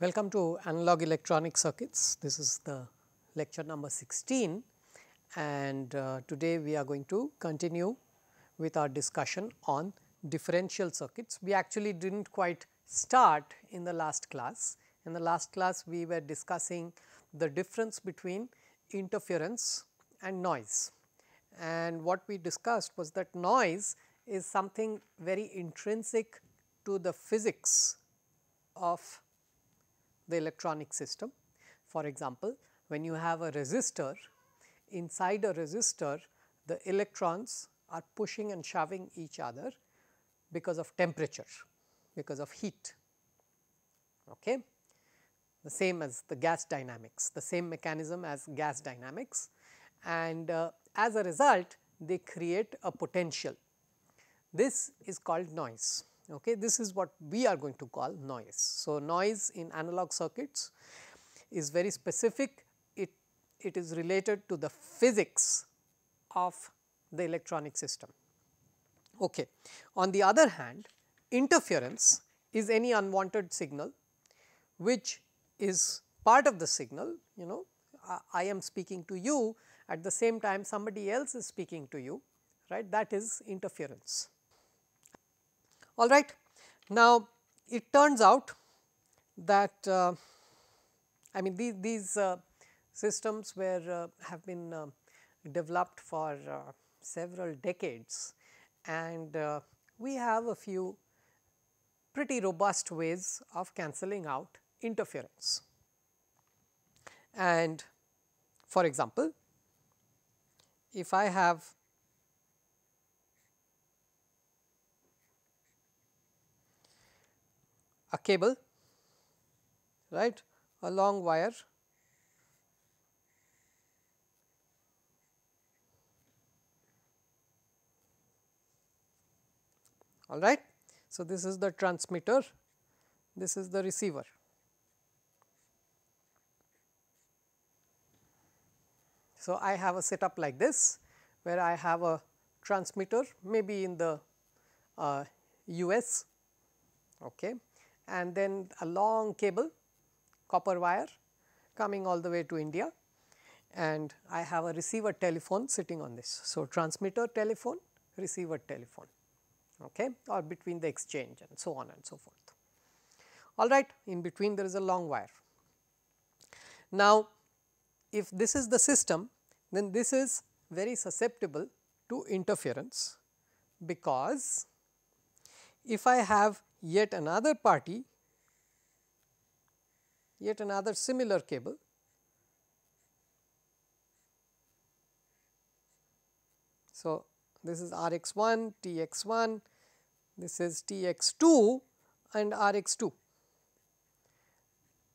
Welcome to Analog Electronic Circuits. This is the lecture number 16 and today we are going to continue with our discussion on differential circuits. We actually did not quite start in the last class. In the last class we were discussing the difference between interference and noise, and what we discussed was that noise is something very intrinsic to the physics of the electronic system. For example, when you have a resistor, inside a resistor the electrons are pushing and shoving each other because of temperature, because of heat. Okay. The same as the gas dynamics, the same mechanism as gas dynamics, and as a result they create a potential. This is called noise. Okay. This is what we are going to call noise. So, noise in analog circuits is very specific, it is related to the physics of the electronic system. Okay. On the other hand, interference is any unwanted signal which is part of the signal. You know, I am speaking to you, at the same time somebody else is speaking to you, right, that is interference. All right. Now, it turns out that I mean these systems were have been developed for several decades, and we have a few pretty robust ways of cancelling out interference. And for example, if I have a cable, right, a long wire, all right. So, this is the transmitter, this is the receiver. So, I have a setup like this, where I have a transmitter maybe in the US, okay, and then a long cable, copper wire coming all the way to India, and I have a receiver telephone sitting on this. So, transmitter telephone, receiver telephone, okay, or between the exchange and so on and so forth. All right, in between there is a long wire. Now, if this is the system, then this is very susceptible to interference, because if I have yet another party, yet another similar cable, so this is Rx1, Tx1, this is Tx2 and Rx2.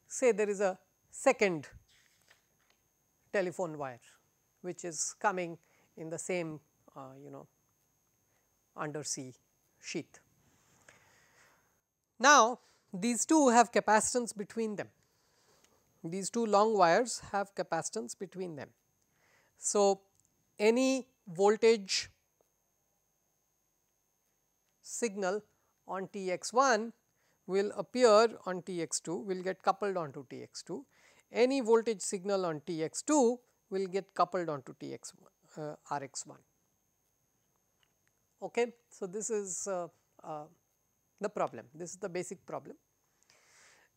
Say there is a second telephone wire which is coming in the same undersea sheath. Now, these two have capacitance between them, these two long wires have capacitance between them. So, any voltage signal on Tx1 will appear on Tx2, will get coupled onto Tx2. Any voltage signal on Tx2 will get coupled onto Rx1. Okay. So, this is the problem, this is the basic problem.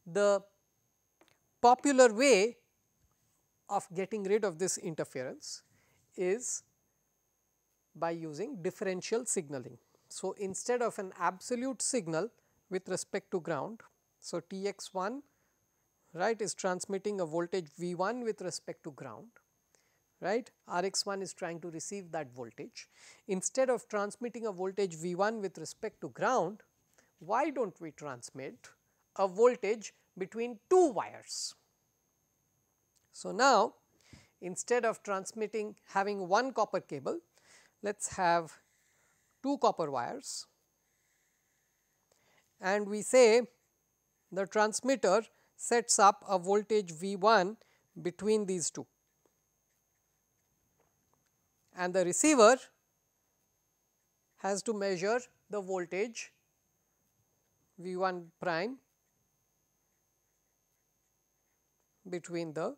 The popular way of getting rid of this interference is by using differential signaling. So, instead of an absolute signal with respect to ground, so Tx1, right, is transmitting a voltage V1 with respect to ground, right, Rx1 is trying to receive that voltage. Instead of transmitting a voltage V1 with respect to ground, why do not we transmit a voltage between two wires? So, now instead of having one copper cable, let us have two copper wires, and we say the transmitter sets up a voltage V1 between these two, and the receiver has to measure the voltage V1 prime between the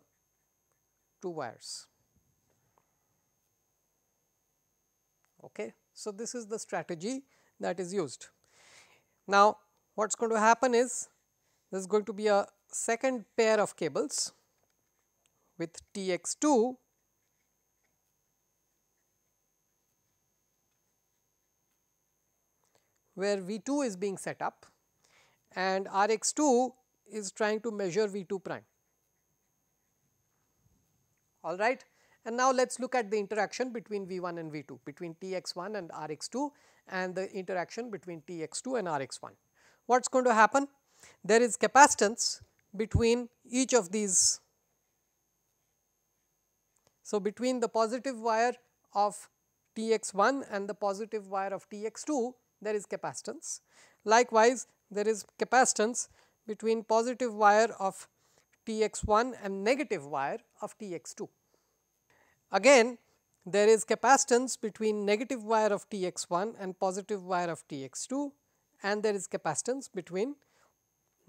two wires. Okay. So, this is the strategy that is used. Now, what is going to happen is there is going to be a second pair of cables with Tx2 where V2 is being set up and Rx2 is trying to measure V2 prime. All right. And now, let us look at the interaction between V1 and V2, between Tx1 and Rx2 and the interaction between Tx2 and Rx1. What is going to happen? There is capacitance between each of these. So, between the positive wire of Tx1 and the positive wire of Tx2, there is capacitance. Likewise, there is capacitance between positive wire of Tx1 and negative wire of Tx2. Again, there is capacitance between negative wire of Tx1 and positive wire of Tx2, and there is capacitance between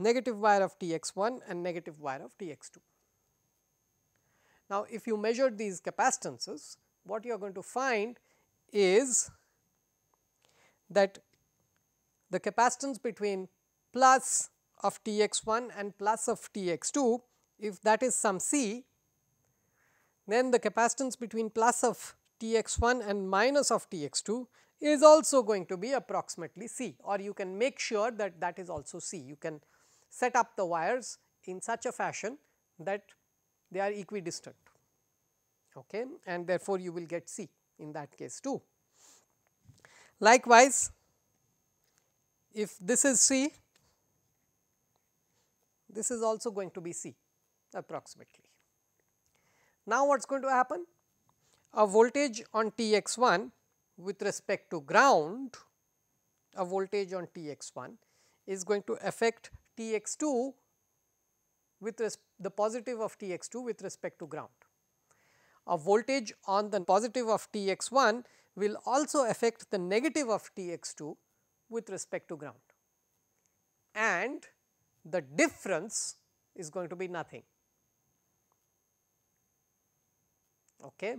negative wire of Tx1 and negative wire of Tx2. Now, if you measure these capacitances, what you are going to find is that the capacitance between plus of Tx1 and plus of Tx2, if that is some C, then the capacitance between plus of Tx1 and minus of Tx2 is also going to be approximately C, or you can make sure that that is also C. You can set up the wires in such a fashion that they are equidistant, okay, and therefore, you will get C in that case too. Likewise, if this is C, this is also going to be C approximately. Now, what is going to happen? A voltage on Tx1 with respect to ground, a voltage on Tx1 is going to affect Tx2 with the positive of Tx2 with respect to ground. A voltage on the positive of Tx1 will also affect the negative of Tx2 with respect to ground, and the difference is going to be nothing. Okay.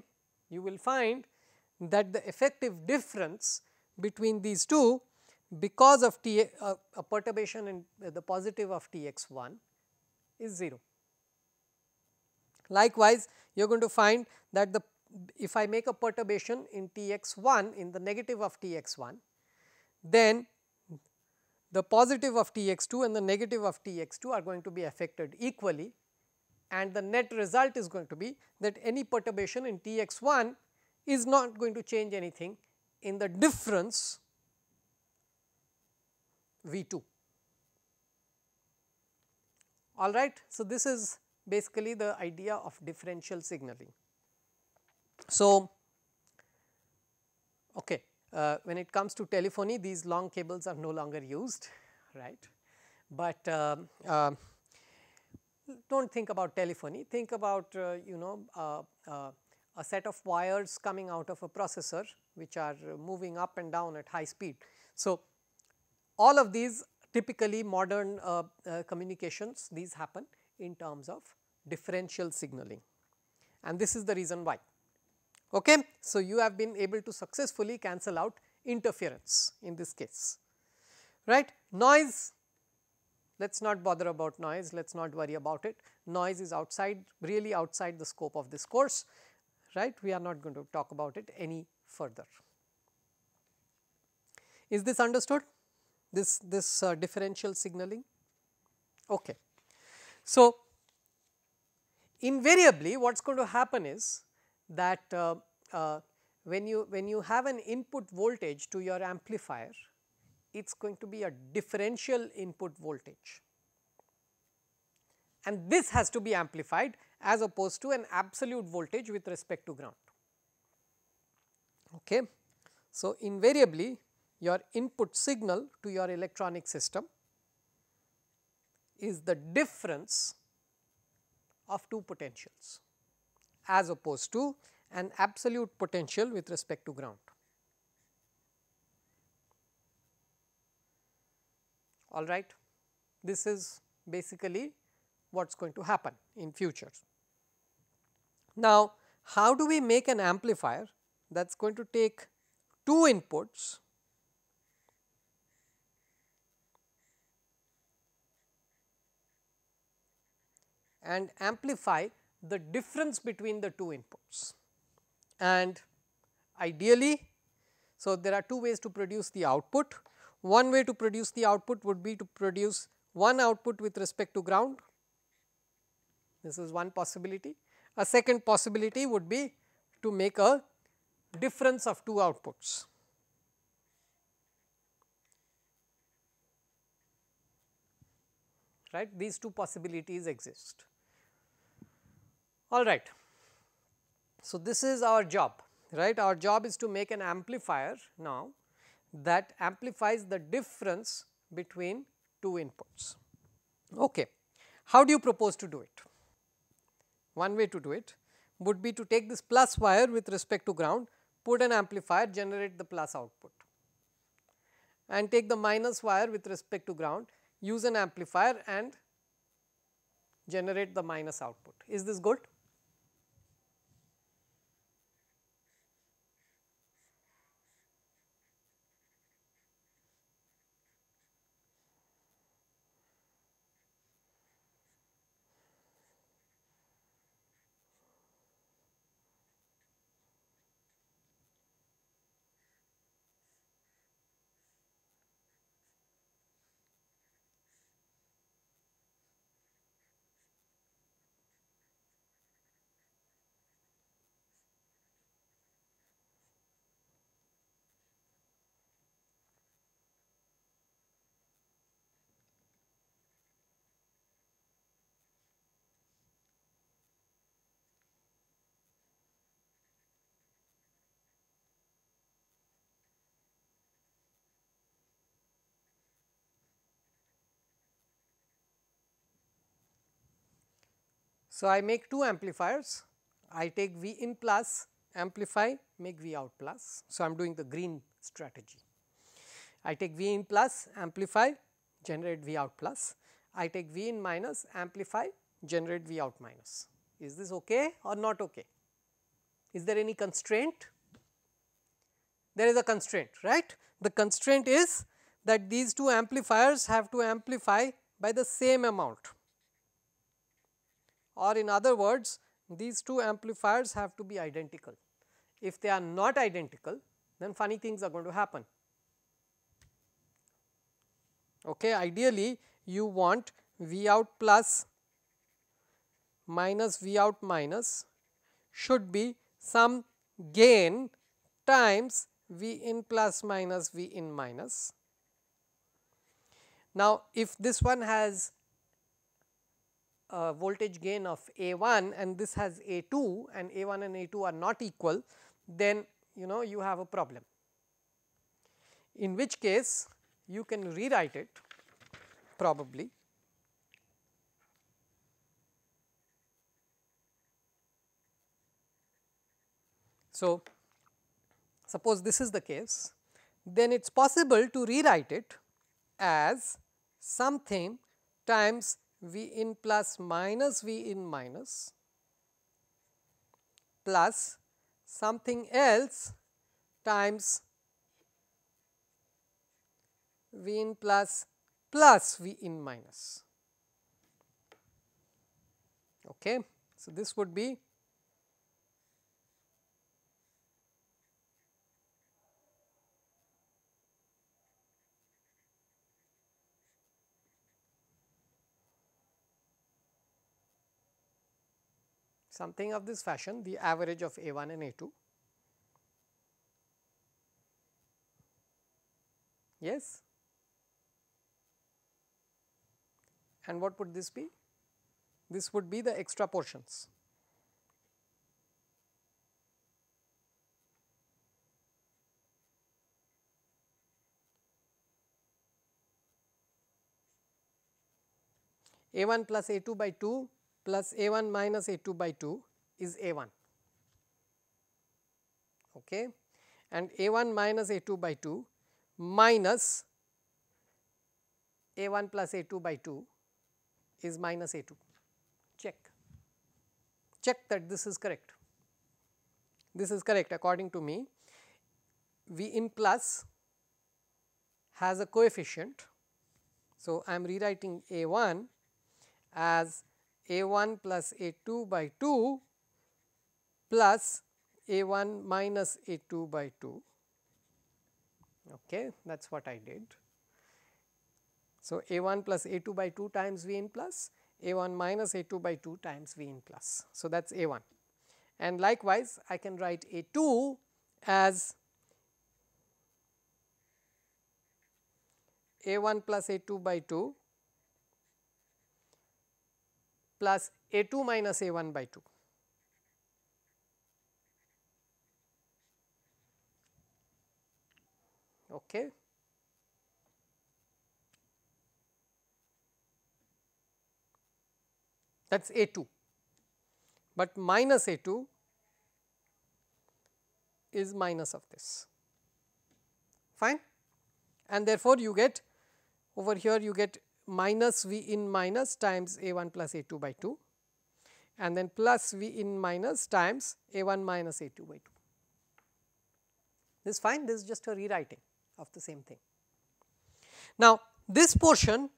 You will find that the effective difference between these two, because of a perturbation in the positive of Tx1 is 0. Likewise, you are going to find that if I make a perturbation in Tx1 in the negative of Tx1, then the positive of Tx2 and the negative of Tx2 are going to be affected equally, and the net result is going to be that any perturbation in Tx1 is not going to change anything in the difference V2. All right. So, this is basically the idea of differential signaling. So, okay, when it comes to telephony, these long cables are no longer used, right, but do not think about telephony, think about a set of wires coming out of a processor which are moving up and down at high speed. So, all of these typically modern communications, these happen in terms of differential signaling, and this is the reason why. Okay. So, you have been able to successfully cancel out interference in this case, right. Noise, let us not bother about noise, let us not worry about it. Noise is really outside the scope of this course, right. We are not going to talk about it any further. Is this understood? This differential signaling? Okay. So, invariably what is going to happen is that when you have an input voltage to your amplifier, it is going to be a differential input voltage, and this has to be amplified as opposed to an absolute voltage with respect to ground. Okay. So, invariably your input signal to your electronic system is the difference of two potentials as opposed to an absolute potential with respect to ground. All right. This is basically what is going to happen in future. Now, how do we make an amplifier that is going to take two inputs and amplify the difference between the two inputs? And ideally, so there are two ways to produce the output. One way to produce the output would be to produce one output with respect to ground. This is one possibility. A second possibility would be to make a difference of two outputs. Right, these two possibilities exist. All right. So, this is our job, right. Our job is to make an amplifier now that amplifies the difference between two inputs. Okay. How do you propose to do it? One way to do it would be to take this plus wire with respect to ground, put an amplifier, generate the plus output, and take the minus wire with respect to ground, use an amplifier and generate the minus output. Is this good? So, I make two amplifiers, I take V in plus, amplify, make V out plus. So, I am doing the green strategy. I take V in plus, amplify, generate V out plus. I take V in minus, amplify, generate V out minus. Is this okay or not okay? Is there any constraint? There is a constraint, right. The constraint is that these two amplifiers have to amplify by the same amount, or in other words, these two amplifiers have to be identical. If they are not identical, then funny things are going to happen. Okay. Ideally, you want V out plus minus V out minus should be some gain times V in plus minus V in minus. Now, if this one has a voltage gain of A1 and this has A2 and A1 and A2 are not equal, then you have a problem, in which case you can rewrite it probably. So, suppose this is the case, then it is possible to rewrite it as something times V in plus minus V in minus plus something else times V in plus plus V in minus. Okay. So, this would be something of this fashion, the average of A1 and A2. Yes. And what would this be? This would be the extra portions. A1 plus A2 by 2 plus A1 minus A2 by 2 is A1, okay, and A1 minus A2 by 2 minus A1 plus A2 by 2 is minus A2. check that this is correct. This is correct according to me. V in plus has a coefficient. So, I am rewriting A 1 as A 1 plus A 2 by 2 plus A 1 minus A 2 by 2. Okay, that is what I did. So, A 1 plus A 2 by 2 times V in plus, A 1 minus A 2 by 2 times V in plus. So, that is A 1, and likewise I can write A 2 as A 1 plus A 2 by 2 plus A 2 minus A 1 by 2. Okay. That is A 2, but minus A 2 is minus of this, fine, and therefore, you get over here you get minus V in minus times A 1 plus A 2 by 2 and then plus V in minus times A 1 minus A 2 by 2. This is fine, this is just a rewriting of the same thing. Now, this portion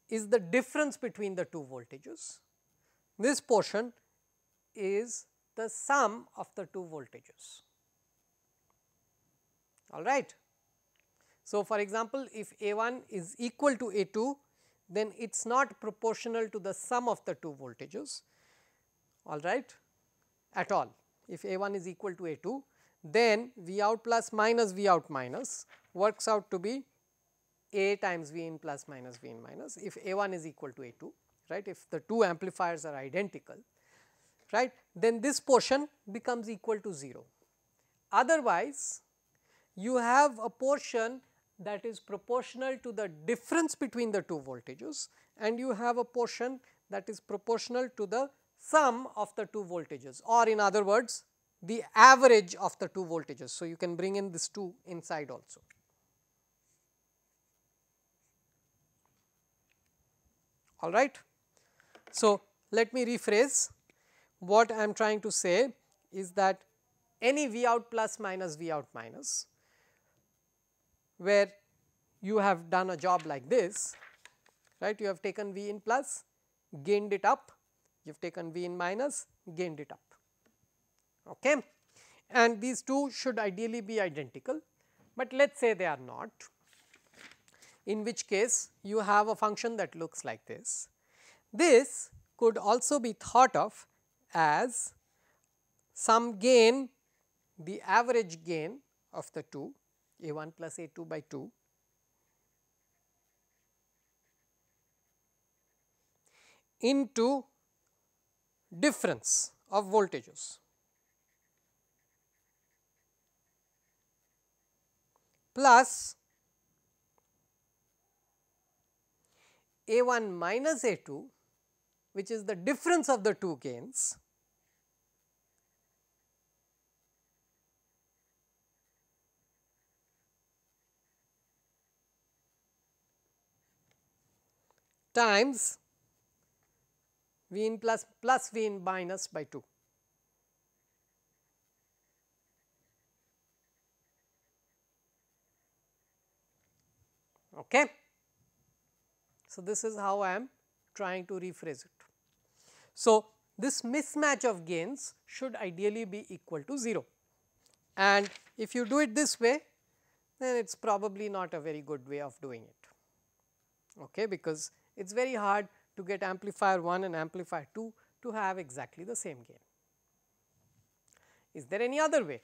is the difference between the two voltages. This portion is the sum of the two voltages, all right. So, for example, if A 1 is equal to A 2, then it is not proportional to the sum of the two voltages, all right, at all. If A 1 is equal to A 2, then V out plus minus V out minus works out to be A times V in plus minus V in minus if A 1 is equal to A 2, right. If the two amplifiers are identical, right, then this portion becomes equal to 0. Otherwise, you have a portion that is proportional to the difference between the two voltages and you have a portion that is proportional to the sum of the two voltages, or in other words the average of the two voltages. So, you can bring in this 2 inside also. All right. So, let me rephrase. What I am trying to say is that any V out plus minus V out minus, where you have done a job like this, right, you have taken V in plus, gained it up, you have taken V in minus, gained it up, okay. And these two should ideally be identical, but let us say they are not, in which case you have a function that looks like this. This could also be thought of as some gain, the average gain of the two, A 1 plus A 2 by 2, into difference of voltages plus A 1 minus A 2, which is the difference of the two gains, times V in plus plus V in minus by 2. Okay. So, this is how I am trying to rephrase it. So, this mismatch of gains should ideally be equal to 0, and if you do it this way, then it is probably not a very good way of doing it, okay, because it is very hard to get amplifier 1 and amplifier 2 to have exactly the same gain. Is there any other way?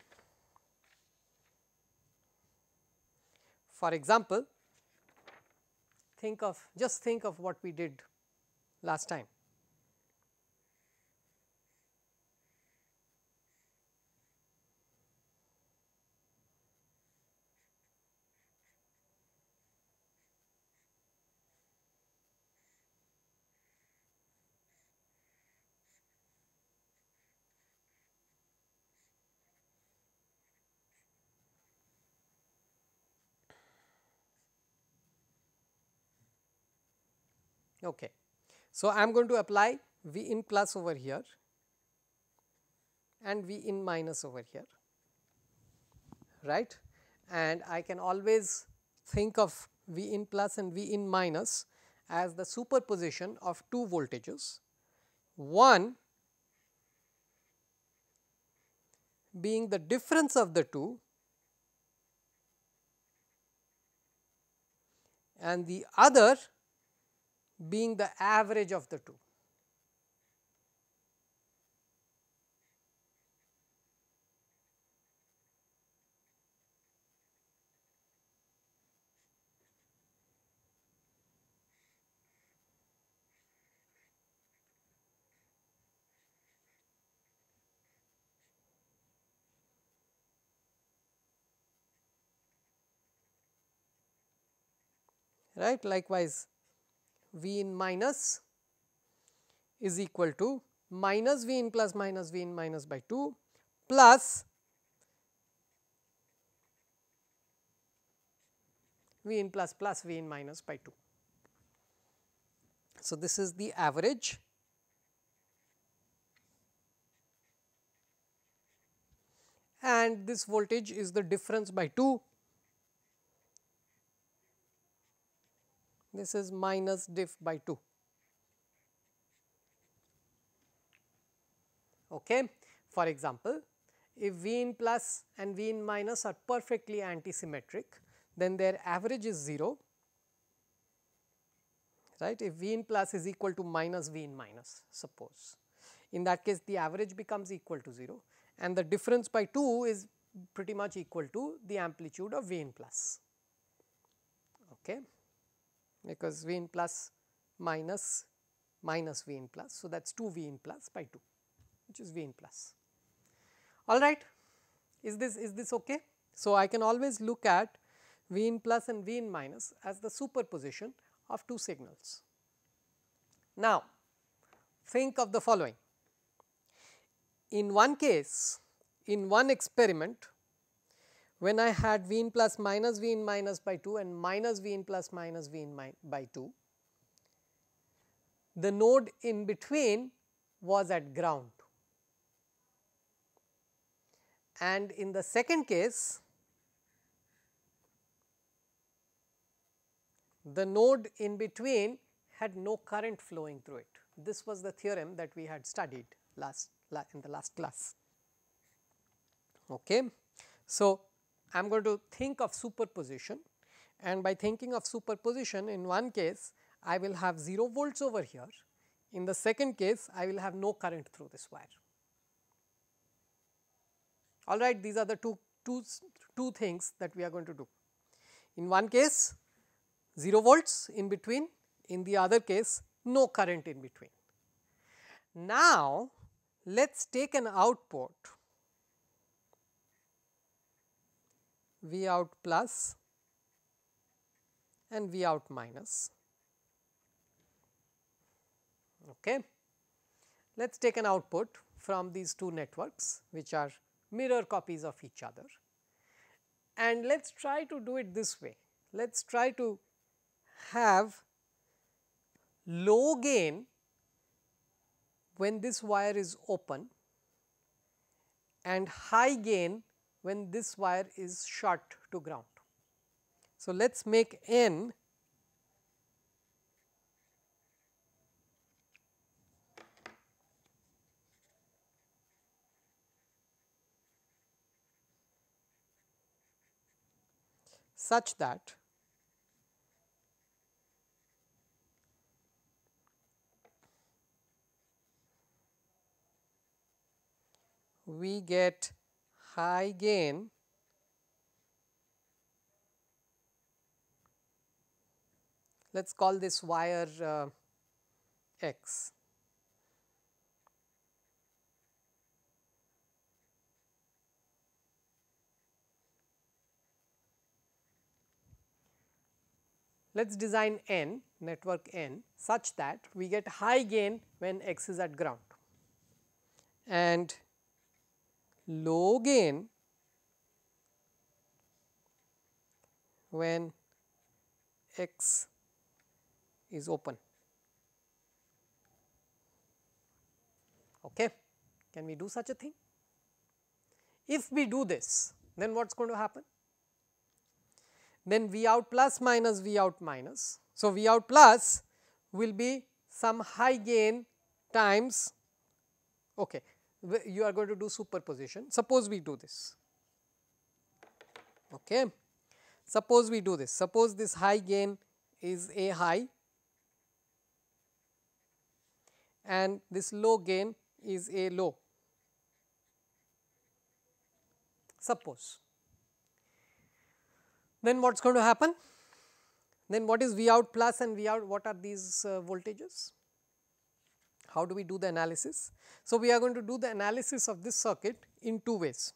For example, just think of what we did last time. Okay. So, I am going to apply V in plus over here and V in minus over here, right. And I can always think of V in plus and V in minus as the superposition of two voltages, one being the difference of the two and the other being the average of the two. Right. Likewise, V in minus is equal to minus V in plus minus V in minus by 2 plus V in plus plus V in minus by 2. So, this is the average and this voltage is the difference by 2. This is minus diff by 2. Okay. For example, if V in plus and V in minus are perfectly antisymmetric, then their average is 0, right. If V in plus is equal to minus V in minus, suppose, in that case the average becomes equal to 0 and the difference by 2 is pretty much equal to the amplitude of V in plus, okay, because V in plus minus minus V in plus. So, that is 2 V in plus by 2, which is V in plus. All right, is this okay? So, I can always look at V in plus and V in minus as the superposition of two signals. Now, think of the following. In one case, in one experiment, when I had V in plus minus V in minus by 2 and minus V in plus minus V in by 2, the node in between was at ground. And in the second case, the node in between had no current flowing through it. This was the theorem that we had studied in the last class. Okay. So, I am going to think of superposition, and by thinking of superposition, in one case I will have 0 volts over here, in the second case I will have no current through this wire. All right, these are the two things that we are going to do. In one case 0 volts in between, in the other case no current in between. Now, let us take an output V out plus and V out minus. Okay. Let us take an output from these two networks which are mirror copies of each other, and let us try to do it this way. Let us try to have low gain when this wire is open and high gain when this wire is short to ground. So, let us make N such that we get high gain let us call this wire X. Let us design N, network N, such that we get high gain when X is at ground and low gain when X is open. Okay. Can we do such a thing? If we do this, then what is going to happen? Then V out plus minus V out minus. So, V out plus will be some high gain times, okay, you are going to do superposition. Suppose we do this, okay. Suppose we do this, suppose this high gain is A high and this low gain is A low, suppose. Then what is going to happen? Then what is V out plus and V out, what are these voltages? How do we do the analysis? So, we are going to do the analysis of this circuit in two ways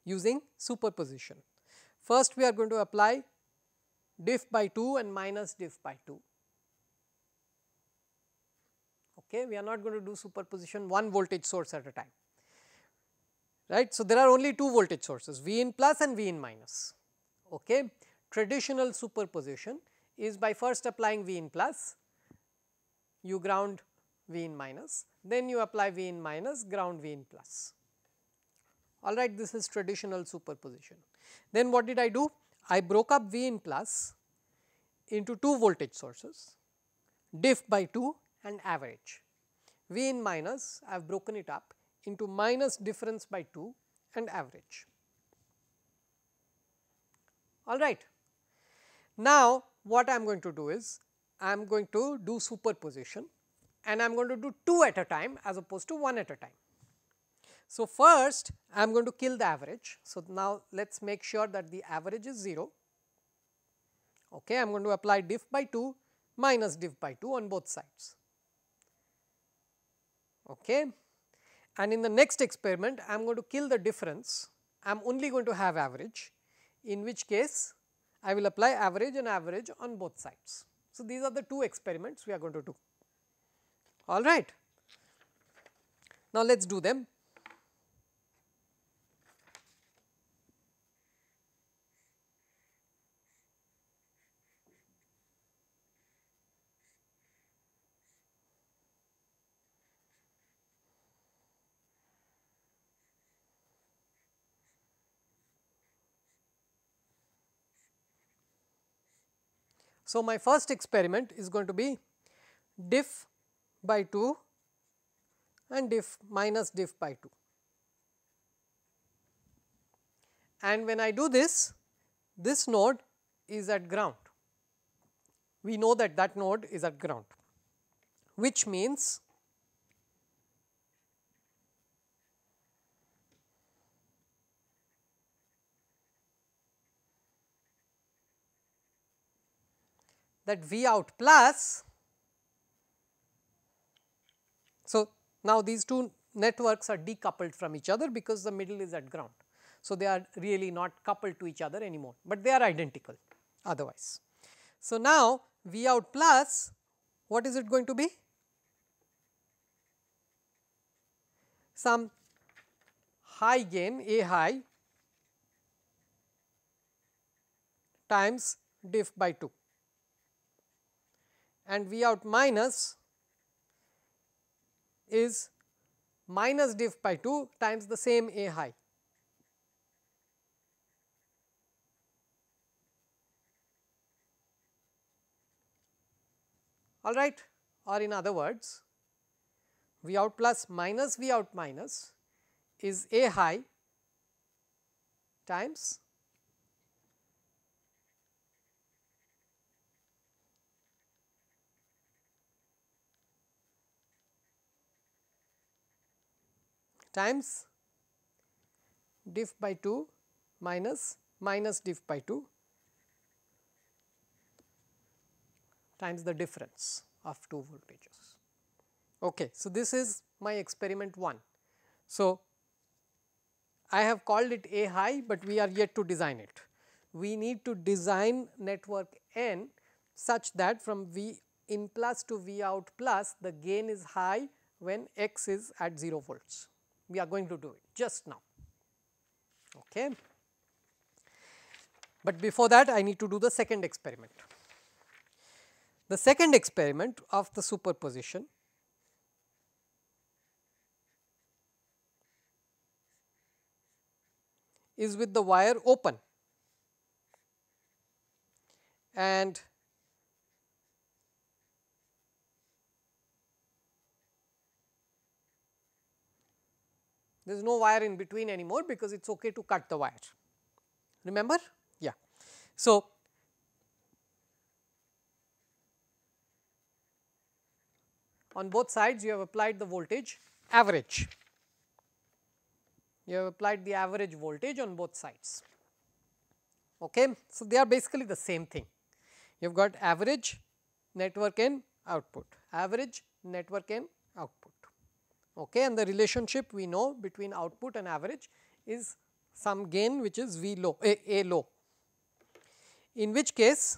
using superposition. First, we are going to apply diff by 2 and minus diff by 2. Okay, we are not going to do superposition one voltage source at a time, right. So, there are only two voltage sources, V in plus and V in minus. Okay. Traditional superposition is by first applying V in plus, you ground V in minus, then you apply V in minus, ground V in plus. Alright, this is traditional superposition. Then what did I do? I broke up V in plus into two voltage sources, diff by 2 and average. V in minus, I have broken it up into minus difference by 2 and average. Alright. Now, what I am going to do is, I am going to do superposition and I am going to do 2 at a time as opposed to 1 at a time. So, first I am going to kill the average. So, now let us make sure that the average is 0. Okay, I am going to apply diff by 2 minus diff by 2 on both sides. Okay. And in the next experiment, I am going to kill the difference, I am only going to have average, in which case I will apply average and average on both sides. So, these are the two experiments we are going to do. Alright. Now, let us do them. So, my first experiment is going to be diff by 2 and diff minus diff by 2. And when I do this, this node is at ground. We know that that node is at ground, which means that V out plus. So, now these two networks are decoupled from each other because the middle is at ground. So, they are really not coupled to each other anymore, but they are identical otherwise. So, now V out plus, what is it going to be? Some high gain A high times diff by 2, and V out minus is minus diff by 2 times the same A high. Alright, or in other words, V out plus minus V out minus is A high times diff by 2 minus diff by 2 times the difference of two voltages. Okay. So, this is my experiment 1. So, I have called it A high, but we are yet to design it. We need to design network N such that from V in plus to V out plus the gain is high when X is at 0 volts. We are going to do it just now. Okay. But before that I need to do the second experiment. The second experiment of the superposition is with the wire open, and there is no wire in between anymore because it is okay to cut the wire. Remember? Yeah. So, on both sides you have applied the voltage average. You have applied the average voltage on both sides. Okay. So, they are basically the same thing. You have got average network N output, average network N output. Okay. And the relationship we know between output and average is some gain which is V low, A low, in which case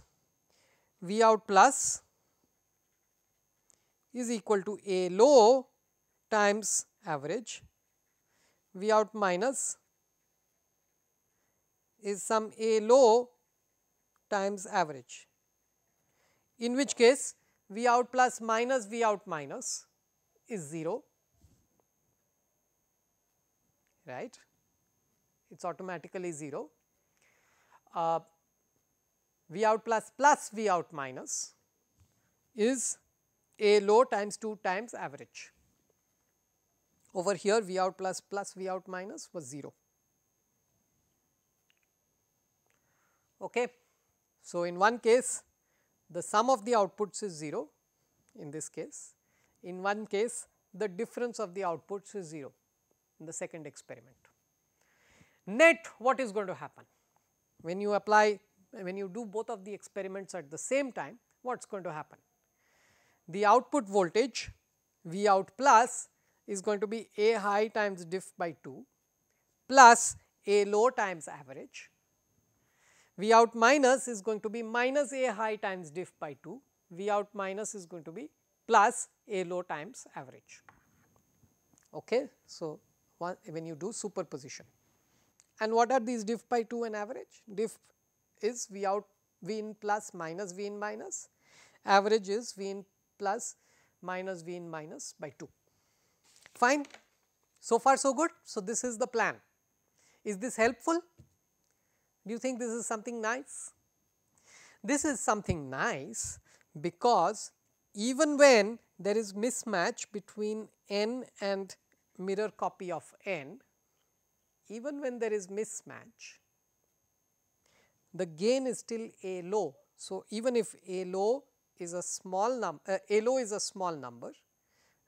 V out plus is equal to A low times average, V out minus is some A low times average, in which case V out plus minus V out minus is 0, right, it is automatically 0. V out plus plus V out minus is A low times 2 times average. Over here V out plus plus V out minus was 0. Okay. So, in one case the sum of the outputs is 0 in this case, in one case the difference of the outputs is 0 in the second experiment. Net, what is going to happen? When you apply, when you do both of the experiments at the same time, what is going to happen? The output voltage V out plus is going to be A high times diff by 2 plus A low times average. V out minus is going to be minus A high times diff by 2, V out minus is going to be plus A low times average. Okay. So, when you do superposition, and what are these diff by 2 and average? Diff is V out V in plus minus V in minus, average is V in plus minus V in minus by 2. Fine. So far so good. So, this is the plan. Is this helpful? Do you think this is something nice? This is something nice because even when there is mismatch between N and mirror copy of N, even when there is mismatch, the gain is still A low. So, even if A low is a small number, A low is a small number,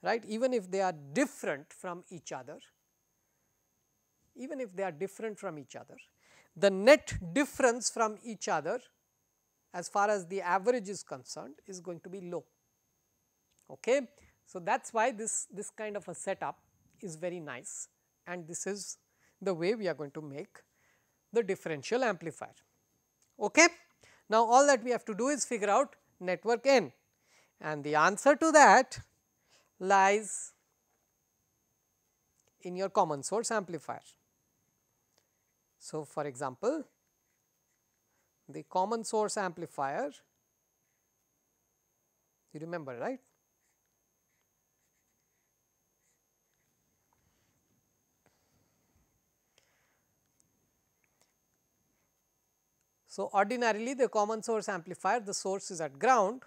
right, even if they are different from each other, even if they are different from each other, the net difference from each other as far as the average is concerned is going to be low. Okay. So, that is why this kind of a setup is very nice, and this is the way we are going to make the differential amplifier. Okay. Now, all that we have to do is figure out network N, and the answer to that lies in your common source amplifier. So, for example, the common source amplifier, you remember, right? So, ordinarily the common source amplifier, the source is at ground,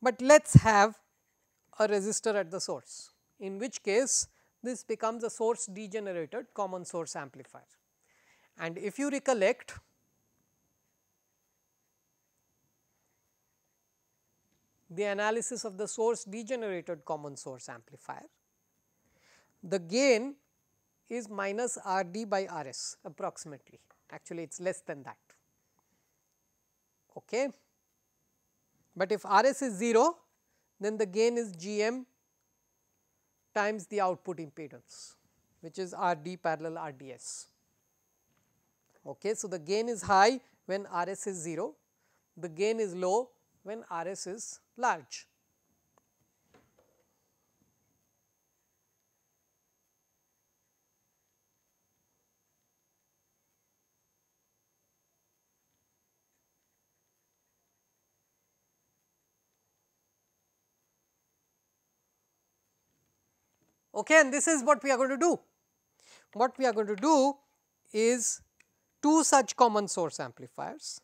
but let us have a resistor at the source, in which case this becomes a source degenerated common source amplifier. And if you recollect, the analysis of the source degenerated common source amplifier, the gain is minus RD by RS approximately, actually it is less than that. Okay. But if RS is 0, then the gain is GM times the output impedance, which is RD parallel RDS. Okay. So, the gain is high when RS is 0, the gain is low when RS is large. Okay, and this is what we are going to do. What we are going to do is two such common source amplifiers.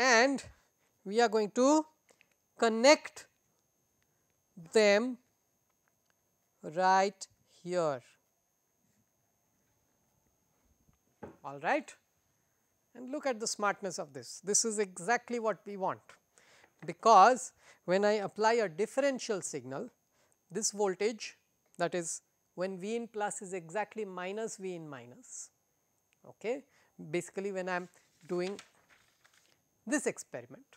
And we are going to connect them right here, all right. And look at the smartness of this. This is exactly what we want, because when I apply a differential signal, this voltage, that is when V in plus is exactly minus V in minus, okay. Basically when I am doing this experiment,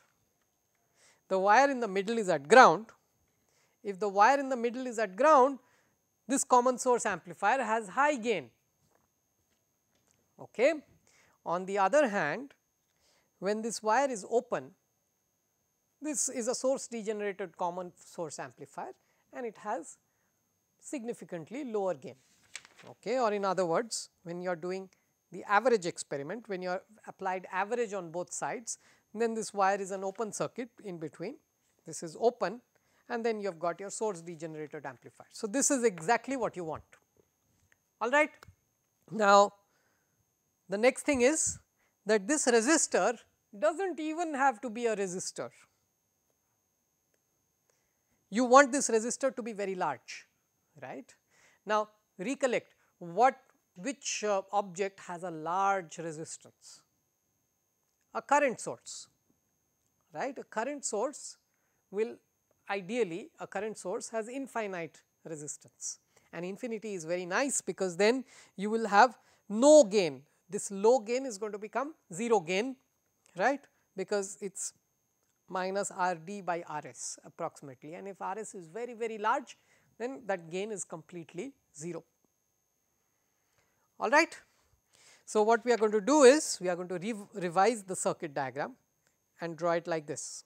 the wire in the middle is at ground. If the wire in the middle is at ground, this common source amplifier has high gain, okay. On the other hand, when this wire is open, this is a source degenerated common source amplifier and it has significantly lower gain, okay. Or in other words, when you are doing the average experiment, when you are applied average on both sides, then this wire is an open circuit in between, this is open, and then you have got your source degenerated amplifier. So, this is exactly what you want, all right. Now, the next thing is that this resistor does not even have to be a resistor. You want this resistor to be very large, right. Now, recollect which object has a large resistance? A current source, right. A current source will ideally, a current source has infinite resistance, and infinity is very nice because then you will have no gain. This low gain is going to become 0 gain, right, because it is minus R d by R s approximately, and if R s is very, very large, then that gain is completely 0, all right. So, what we are going to do is, we are going to revise the circuit diagram and draw it like this.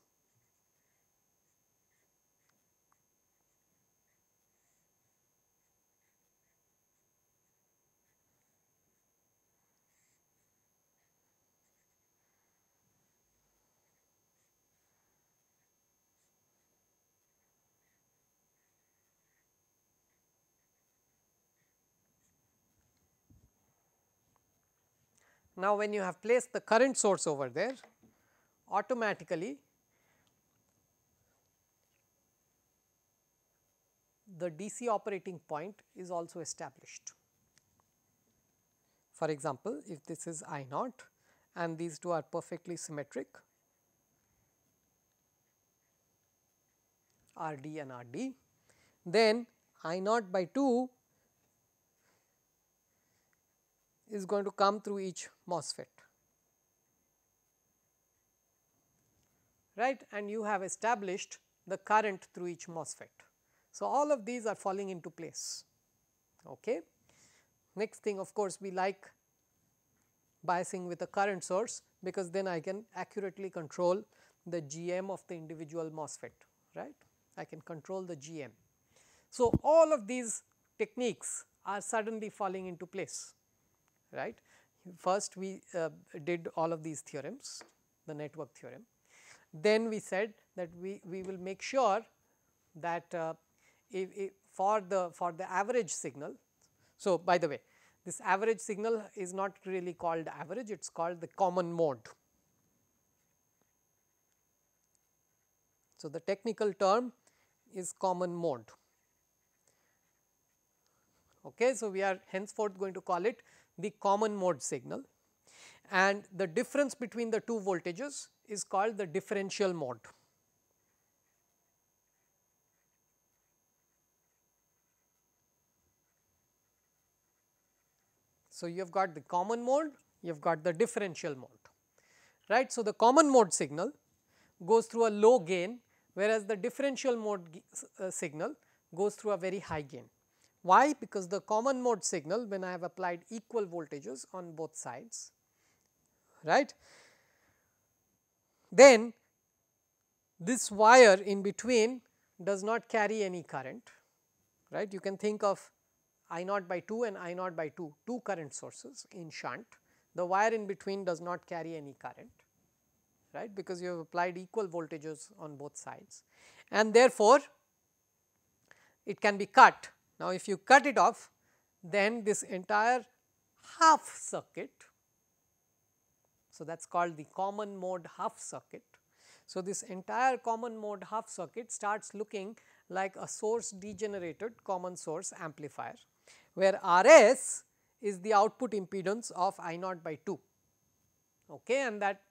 Now, when you have placed the current source over there, automatically the DC operating point is also established. For example, if this is I naught and these two are perfectly symmetric, R d and R d, then I naught by 2 is going to come through each MOSFET, right, and you have established the current through each MOSFET. So, all of these are falling into place, okay. Next thing, of course, we like biasing with a current source, because then I can accurately control the GM of the individual MOSFET, right, I can control the GM. So, all of these techniques are suddenly falling into place, right. First we did all of these theorems, the network theorem, then we said that we will make sure that if for the average signal. So, by the way, this average signal is not really called average, it is called the common mode. So, the technical term is common mode, okay. So, we are henceforth going to call it the common mode signal, and the difference between the two voltages is called the differential mode. So, you have got the common mode, you have got the differential mode, right. So, the common mode signal goes through a low gain, whereas the differential mode signal goes through a very high gain. Why? Because the common mode signal, when I have applied equal voltages on both sides, right, then this wire in between does not carry any current, right. You can think of I naught by 2 and I naught by 2, two current sources in shunt. The wire in between does not carry any current, right, because you have applied equal voltages on both sides, and therefore, it can be cut. Now, if you cut it off, then this entire half circuit, so that is called the common mode half circuit. So, this entire common mode half circuit starts looking like a source degenerated common source amplifier, where RS is the output impedance of I naught by 2, okay, and that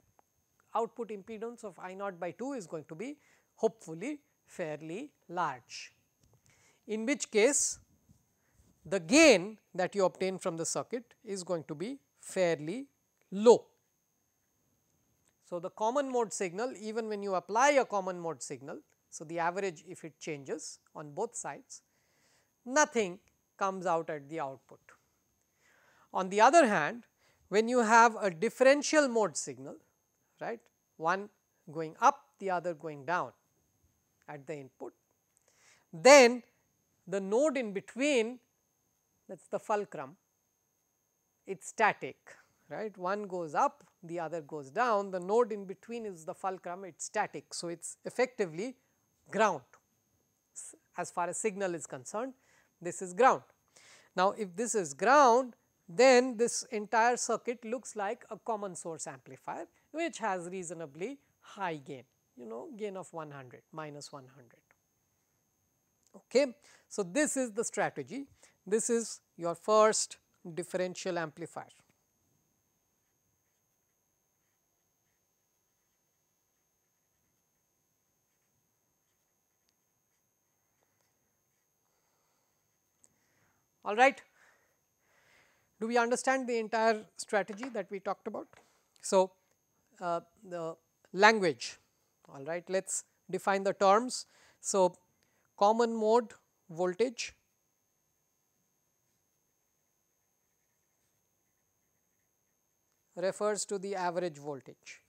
output impedance of I naught by 2 is going to be hopefully fairly large, in which case the gain that you obtain from the circuit is going to be fairly low. So, the common mode signal, even when you apply a common mode signal, so the average if it changes on both sides, nothing comes out at the output. On the other hand, when you have a differential mode signal, right, one going up, the other going down at the input, then the node in between, that is the fulcrum, it is static, right, one goes up, the other goes down, the node in between is the fulcrum, it is static. So, it is effectively ground as far as signal is concerned, this is ground. Now, if this is ground, then this entire circuit looks like a common source amplifier, which has reasonably high gain, gain of 100, minus 100. Okay. So, this is the strategy, this is your first differential amplifier. All right. Do we understand the entire strategy that we talked about? So, the language, all right, let us define the terms. So, common mode voltage refers to the average voltage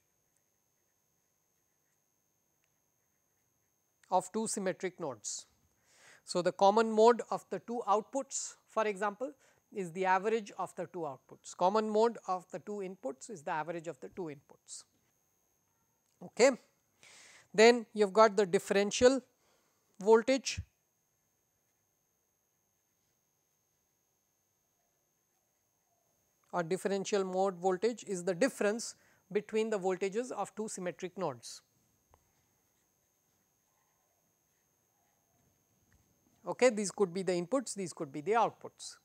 of two symmetric nodes. So, the common mode of the two outputs, for example, is the average of the two outputs. Common mode of the two inputs is the average of the two inputs. Okay. Then you have got the differential voltage, or differential mode voltage is the difference between the voltages of two symmetric nodes. Okay, these could be the inputs, these could be the outputs.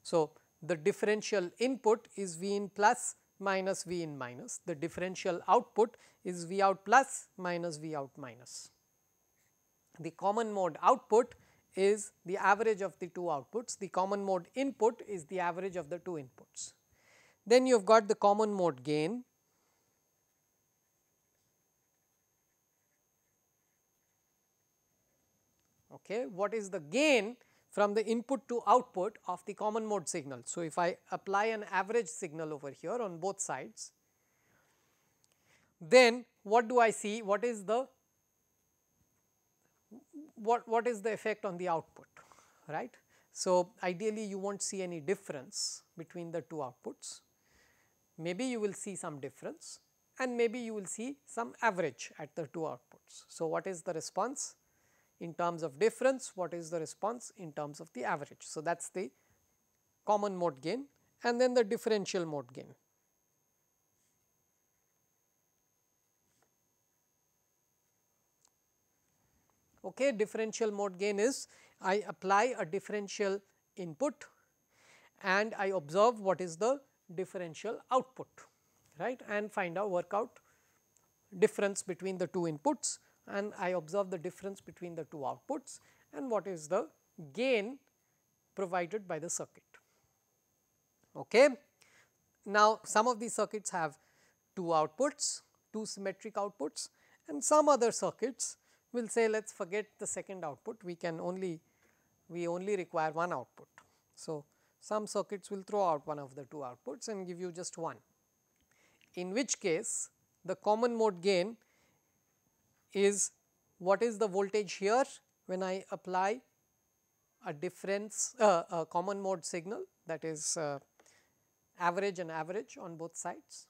So, the differential input is V in plus minus V in minus, the differential output is V out plus minus V out minus. The common mode output is the average of the two outputs, the common mode input is the average of the two inputs. Then you have got the common mode gain, okay. What is the gain from the input to output of the common mode signal? So, if I apply an average signal over here on both sides, then what do I see? What is the effect on the output, right? So, ideally you will not see any difference between the two outputs, maybe you will see some difference and maybe you will see some average at the two outputs. So, what is the response in terms of difference, what is the response in terms of the average. So, that is the common mode gain and then the differential mode gain. Okay, differential mode gain is I apply a differential input and I observe what is the differential output, right, and find out, work out difference between the two inputs, and I observe the difference between the two outputs and what is the gain provided by the circuit. Okay. Now, some of these circuits have two outputs, two symmetric outputs, and some other circuits will say let us forget the second output, we can only we only require one output. So, some circuits will throw out one of the two outputs and give you just one, in which case the common mode gain is what is the voltage here when I apply a difference a common mode signal, that is average and average on both sides.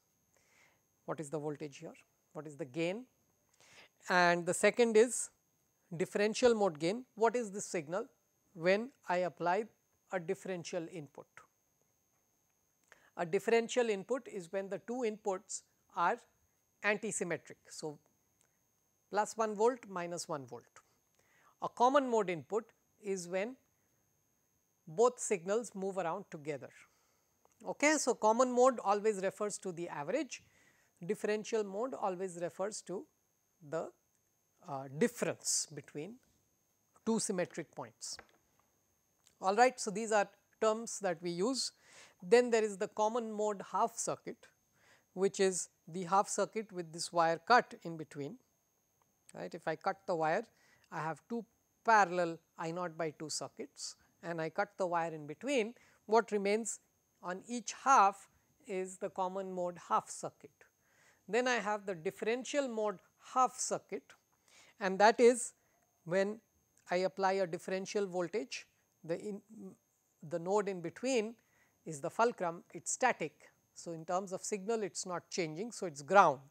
What is the voltage here? What is the gain? And the second is differential mode gain. What is this signal when I apply a differential input? A differential input is when the two inputs are anti-symmetric. So, plus 1 volt minus 1 volt. A common mode input is when both signals move around together. Okay. So, common mode always refers to the average, differential mode always refers to the difference between two symmetric points. All right. So, these are terms that we use. Then there is the common mode half circuit, which is the half circuit with this wire cut in between. Right. If I cut the wire, I have two parallel I naught by 2 circuits and I cut the wire in between. What remains on each half is the common mode half circuit. Then I have the differential mode half circuit, and that is when I apply a differential voltage, the node in between is the fulcrum, it is static. So, in terms of signal it is not changing, so it is ground.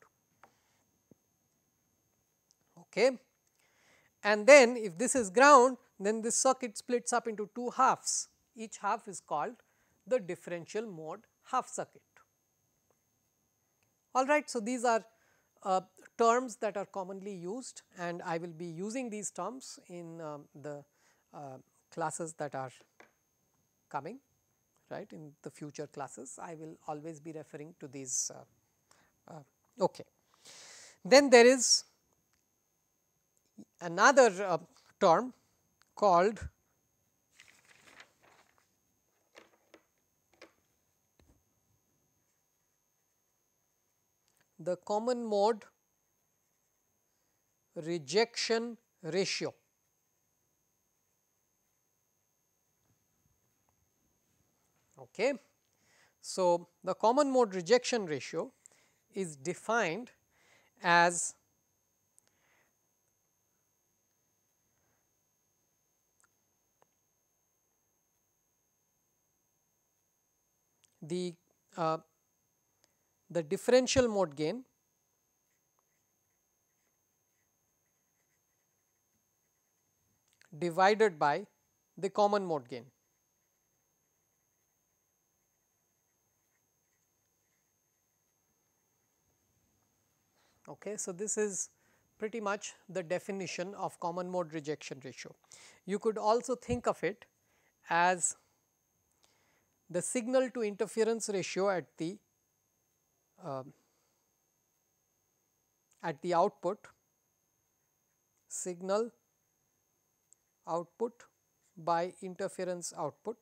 Okay. And then if this is ground, then this circuit splits up into two halves, each half is called the differential mode half circuit. All right. So, these are terms that are commonly used, and I will be using these terms in the classes that are coming, right. In the future classes I will always be referring to these. Okay. Then there is another term called the common mode rejection ratio. Okay. So, the common mode rejection ratio is defined as the differential mode gain divided by the common mode gain. Okay. So, this is pretty much the definition of common mode rejection ratio. You could also think of it as the signal to interference ratio at the output, signal output by interference output.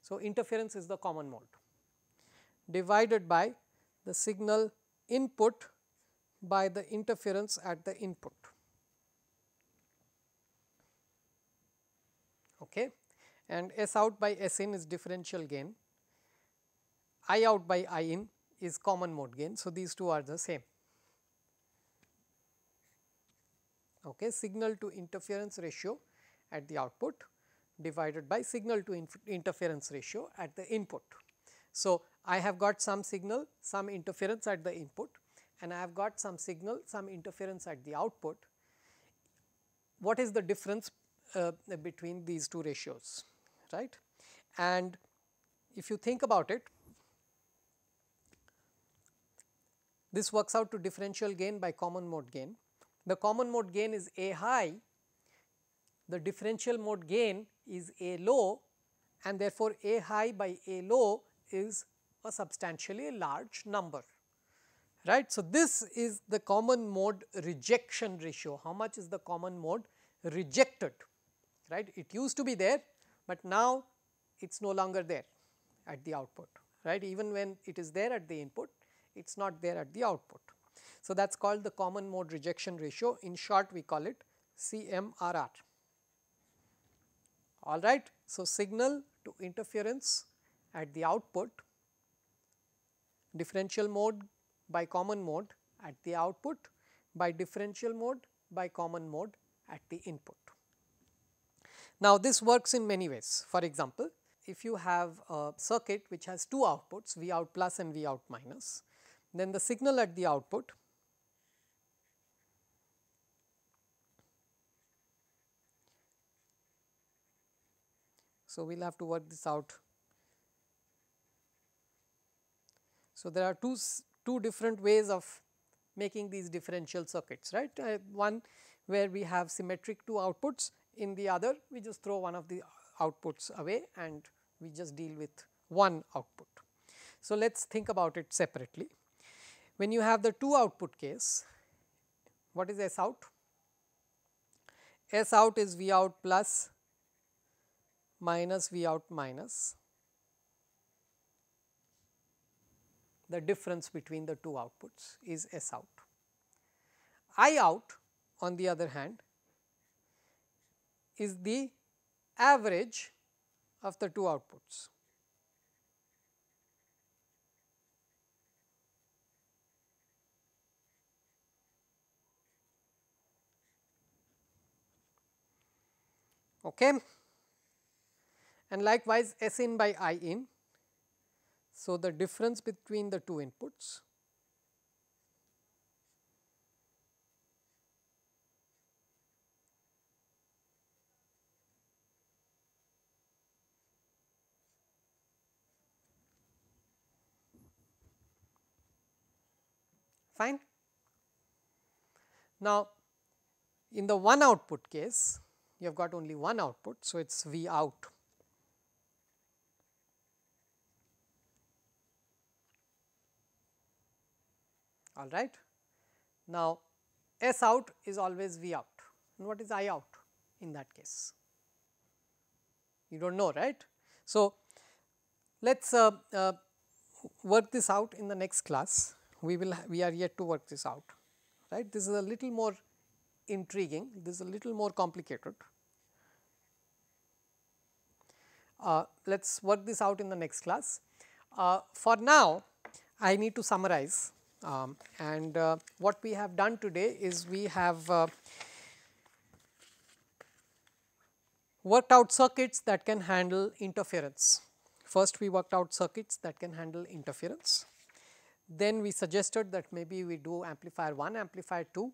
So, interference is the common mode divided by the signal input by the interference at the input. Okay. And S out by S in is differential gain, I out by I in is common mode gain. So, these two are the same. Okay. Signal to interference ratio at the output divided by signal to interference ratio at the input. So, I have got some signal, some interference at the input, and I have got some signal, some interference at the output. What is the difference between these two ratios, right? And if you think about it, this works out to differential gain by common mode gain. The common mode gain is A high, the differential mode gain is A low, and therefore, A high by A low is a substantially large number, right. So, this is the common mode rejection ratio. How much is the common mode rejected, right? It used to be there, but now it is no longer there at the output, right. Even when it is there at the input, it is not there at the output. So, that is called the common mode rejection ratio. In short, we call it CMRR. all right. So, signal to interference at the output, differential mode by common mode at the output, by differential mode by common mode at the input. Now, this works in many ways. For example, if you have a circuit which has two outputs, V out plus and V out minus, then the signal at the output so we will have to work this out. So, there are two different ways of making these differential circuits, right. One where we have symmetric two outputs, in the other we just throw one of the outputs away and we just deal with one output. So, let us think about it separately. When you have the two output case, what is S out? S out is V out plus minus V out minus, the difference between the two outputs is S out. I out on the other hand is the average of the two outputs. Okay. And likewise S in by I in. So, the difference between the two inputs fine. Now, in the one output case you have got only one output. So, it is V out. All right. Now, S out is always V out, and what is I out in that case? You do not know, right. So, let us work this out in the next class. We are yet to work this out, right. This is a little more intriguing, this is a little more complicated. Let us work this out in the next class. For now, I need to summarize, and what we have done today is we have worked out circuits that can handle interference. First, we worked out circuits that can handle interference. Then we suggested that maybe we do amplifier 1, amplifier 2,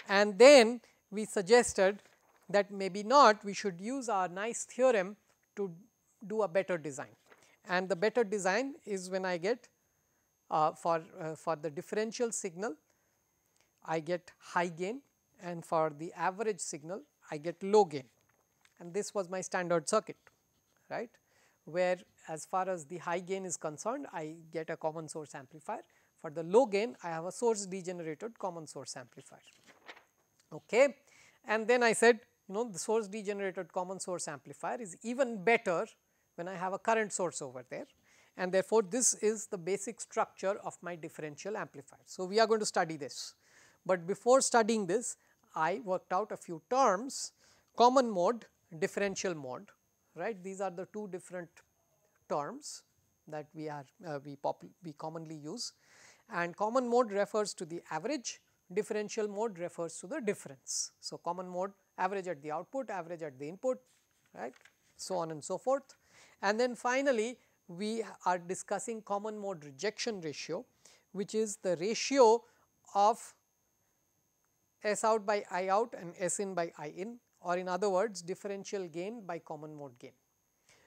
and then we suggested that maybe not, we should use our nice theorem to do a better design. And the better design is when I get for the differential signal I get high gain, and for the average signal I get low gain, and this was my standard circuit, right, where as far as the high gain is concerned I get a common source amplifier. For the low gain I have a source degenerated common source amplifier. Okay. And then I said, the source degenerated common source amplifier is even better when I have a current source over there, and therefore, this is the basic structure of my differential amplifier. So, we are going to study this, but before studying this I worked out a few terms: common mode, differential mode, right. These are the two different terms that we commonly use, and common mode refers to the average, differential mode refers to the difference. So, common mode average at the output, average at the input, right, so on and so forth. And then finally, we are discussing common mode rejection ratio, which is the ratio of S out by I out and S in by I in, or in other words differential gain by common mode gain.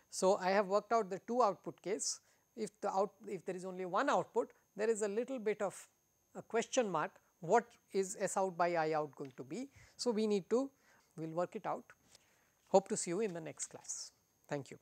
So, I have worked out the two output case. If there is only one output, there is a little bit of a question mark, what is S out by I out going to be. So, we will work it out. Hope to see you in the next class. Thank you.